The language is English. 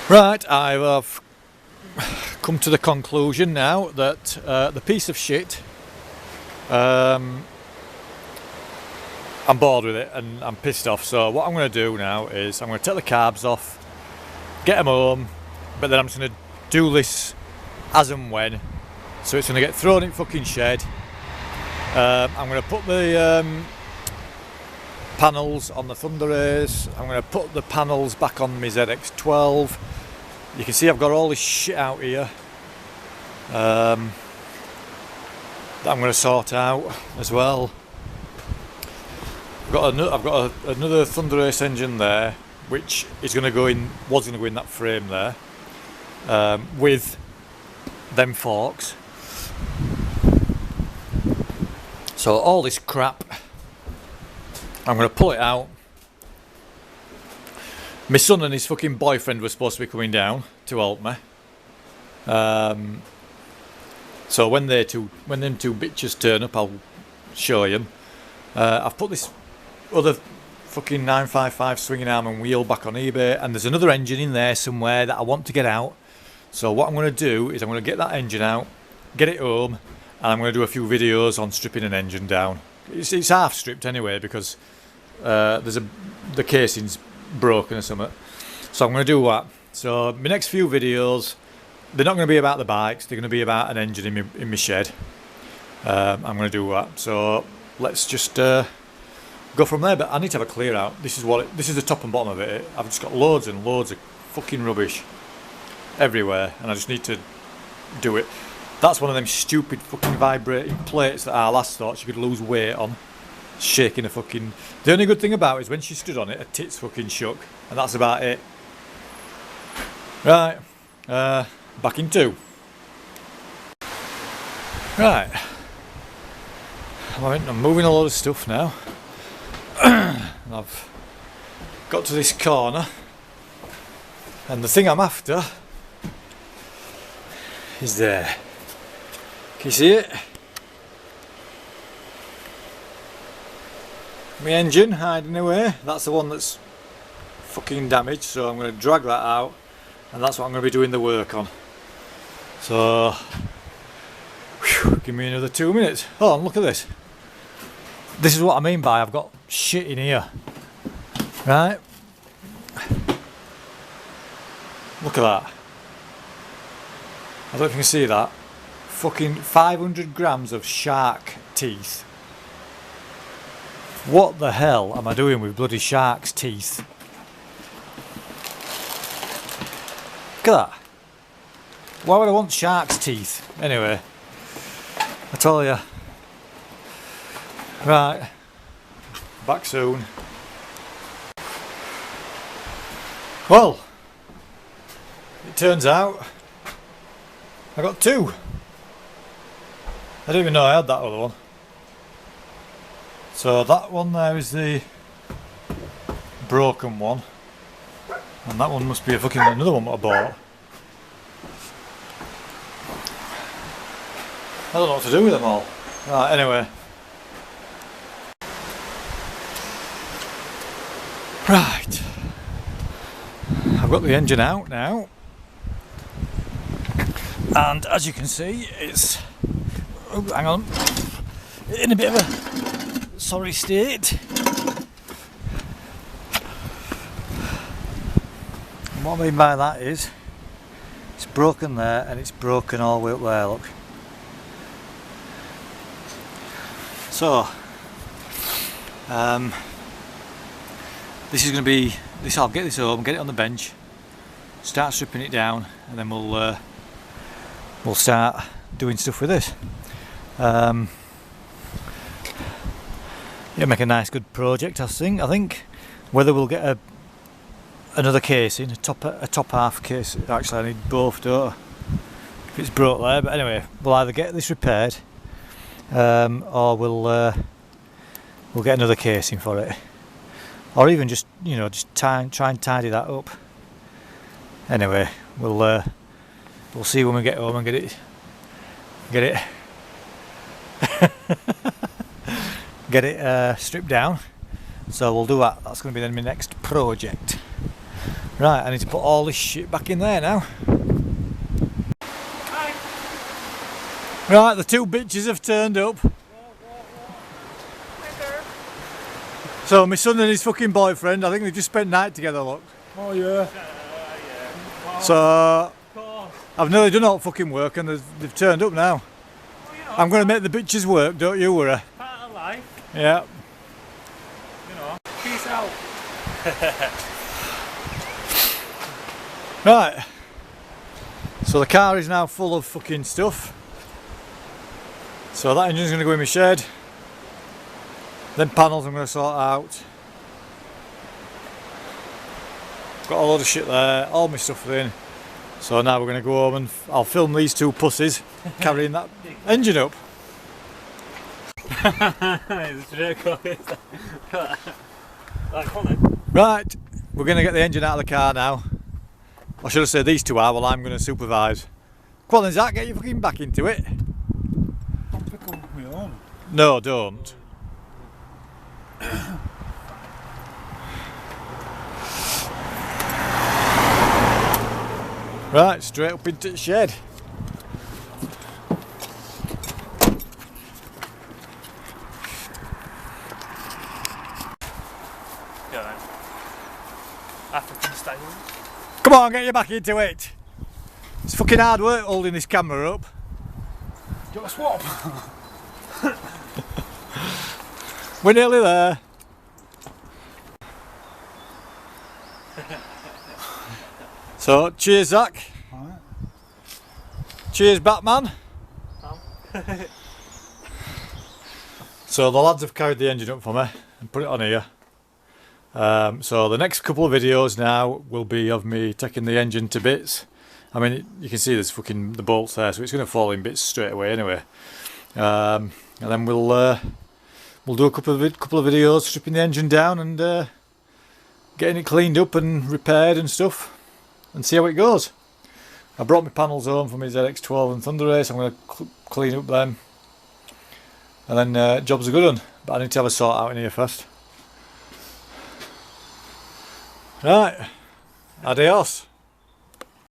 Right, I've come to the conclusion now that the piece of shit, I'm bored with it and I'm pissed off. So what I'm going to do now is I'm going to take the carbs off, get them home, but then I'm just going to do this as and when. So it's going to get thrown in fucking shed. I'm going to put the panels on the Thunderace. I'm going to put the panels back on my YZF1000R. You can see I've got all this shit out here that I'm going to sort out as well. I've got another Thunderace engine there, which is going to go in. Was going to go in that frame there with them forks. So all this crap, I'm going to pull it out. My son and his fucking boyfriend were supposed to be coming down to help me. So when them two bitches turn up, I'll show you them. I've put this other fucking 955 swinging arm and wheel back on eBay, and there's another engine in there somewhere that I want to get out. So what I'm going to do is I'm going to get that engine out, get it home, and I'm going to do a few videos on stripping an engine down. It's half stripped anyway because the casing's broken or something. So I'm going to do that. So my next few videos, they're not going to be about the bikes, they're going to be about an engine in my shed. I'm going to do that. So let's just go from there. But I need to have a clear out. This is the top and bottom of it. I've just got loads and loads of fucking rubbish everywhere, and I just need to do it. That's one of them stupid fucking vibrating plates that our lass thought she could lose weight on. Shaking a fucking... The only good thing about it is when she stood on it, her tits fucking shook, and that's about it. Right, back in two. Right, I'm moving a lot of stuff now. And I've got to this corner, and the thing I'm after is there. Can you see it? My engine hiding away. That's the one that's fucking damaged, so I'm going to drag that out, and that's what I'm going to be doing the work on. So whew, give me another 2 minutes. Oh, and look at this. This is what I mean by I've got shit in here. Right? Look at that. I don't know if you can see that. Fucking 500 grams of shark teeth. What the hell am I doing with bloody shark's teeth? Look at that. Why would I want shark's teeth? Anyway, I tell you. Right, back soon. Well, it turns out I got two. I didn't even know I had that other one. So that one there is the broken one, and that one must be a fucking another one that I bought. I don't know what to do with them all. Right, anyway. Right. I've got the engine out now. And as you can see, it's... Oh, hang on. In a bit of a sorry state. And what I mean by that is, it's broken there and it's broken all the way up there, look. So, this is going to be, I'll get this home, get it on the bench, start stripping it down, and then we'll start doing stuff with this. Yeah, make a nice good project, I think. Whether we'll get another casing, a top half case. Actually, I need both, don't I? If it's broke there, but anyway, we'll either get this repaired, or we'll get another casing for it, or even just try and tidy that up. Anyway, we'll see when we get home and get it stripped down. So we'll do that. That's going to be then my next project. Right, I need to put all this shit back in there now. Hi. Right, the two bitches have turned up. So my son and his fucking boyfriend, I think they've just spent night together, look. Oh yeah. So I've nearly done all fucking work and they've turned up now. Well, you know, I'm going to make the bitches work, don't you worry. part of life. Yeah. You know. Peace out. Right. So the car is now full of fucking stuff. So that engine's going to go in my shed. Then panels I'm going to sort out. Got a load of shit there, all my stuff in. So now we're going to go home and I'll film these two pussies carrying that engine up. Right, we're going to get the engine out of the car now. Or should I say these two are, while I'm going to supervise. Come on then Zach, get your fucking back into it. I'll pick up my own. No, don't. Right, straight up into the shed. Yeah, then. African style. Come on, get your back into it. It's fucking hard work holding this camera up. Do you want a swap? We're nearly there. So, cheers Zach. Alright. Cheers Batman. So the lads have carried the engine up for me and put it on here. So the next couple of videos now will be of me taking the engine to bits. I mean, you can see there's fucking the bolts there, so it's going to fall in bits straight away anyway. And then we'll do a couple of videos stripping the engine down and getting it cleaned up and repaired and stuff, and see how it goes. I brought my panels home from my ZX1000R and Thunderace. I'm going to clean up them, and then job's a good one. But I need to have a sort out in here first. Right, adios.